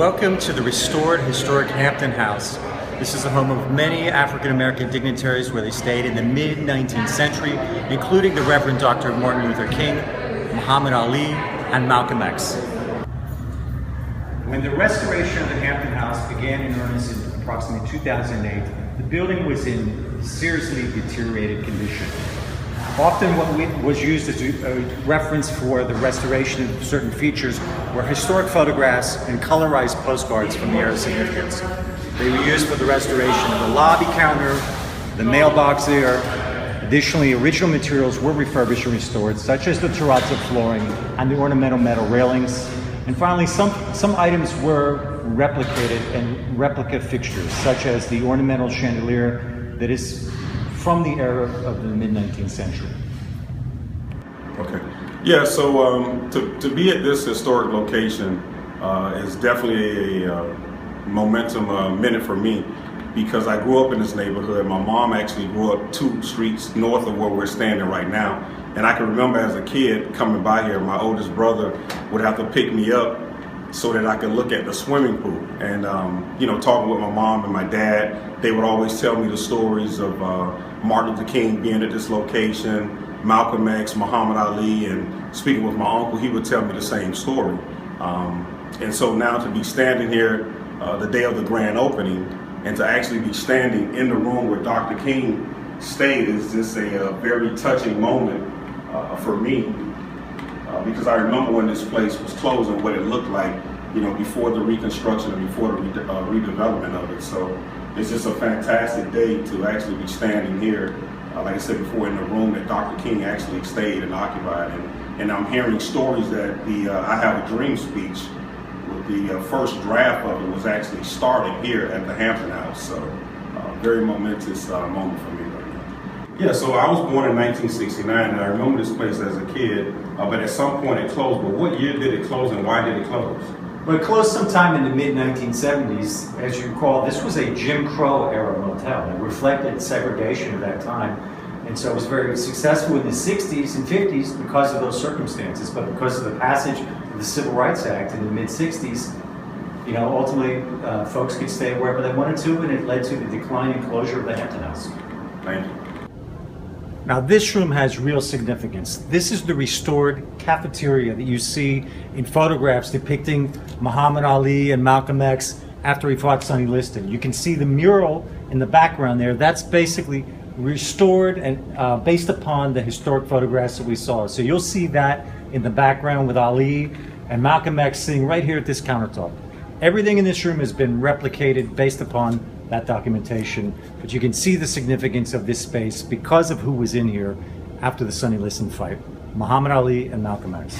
Welcome to the restored historic Hampton House. This is the home of many African American dignitaries where they stayed in the mid-19th century, including the Reverend Dr. Martin Luther King, Muhammad Ali, and Malcolm X. When the restoration of the Hampton House began in earnest in approximately 2008, the building was in seriously deteriorated condition. Often what was used as a reference for the restoration of certain features were historic photographs and colorized postcards from the era of significance. They were used for the restoration of the lobby counter, the mailbox there. Additionally, original materials were refurbished and restored, such as the terrazzo flooring and the ornamental metal railings. And finally, some items were replicated and replica fixtures, such as the ornamental chandelier that is from the era of the mid-19th century. Okay. Yeah, so to be at this historic location is definitely a momentum minute for me, because I grew up in this neighborhood. My mom actually grew up 2 streets north of where we're standing right now. And I can remember as a kid coming by here, my oldest brother would have to pick me up so that I could look at the swimming pool. And, talking with my mom and my dad, they would always tell me the stories of Martin Luther King being at this location, Malcolm X, Muhammad Ali, and speaking with my uncle, he would tell me the same story. And so now to be standing here the day of the grand opening and to actually be standing in the room where Dr. King stayed is just a very touching moment for me, because I remember when this place was closed and what it looked like, before the reconstruction and before the redevelopment of it. So it's just a fantastic day to actually be standing here, like I said before, in the room that Dr. King actually stayed and occupied. And I'm hearing stories that the I Have a Dream speech, with the first draft of it, was actually started here at the Hampton House. So very momentous moment for me right now. Yeah, so I was born in 1969, and I remember this place as a kid, but at some point it closed. But what year did it close, and why did it close? Well, it closed sometime in the mid-1970s. As you recall, this was a Jim Crow era motel. It reflected segregation at that time. And so it was very successful in the 60s and 50s because of those circumstances. But because of the passage of the Civil Rights Act in the mid-60s, ultimately folks could stay wherever they wanted to, and it led to the decline and closure of the Hampton House. Thank you. Now this room has real significance. This is the restored cafeteria that you see in photographs depicting Muhammad Ali and Malcolm X after he fought Sonny Liston. You can see the mural in the background there. That's basically restored and based upon the historic photographs that we saw. So you'll see that in the background with Ali and Malcolm X sitting right here at this countertop. Everything in this room has been replicated based upon that documentation, but you can see the significance of this space because of who was in here after the Sonny Liston fight, Muhammad Ali and Malcolm X.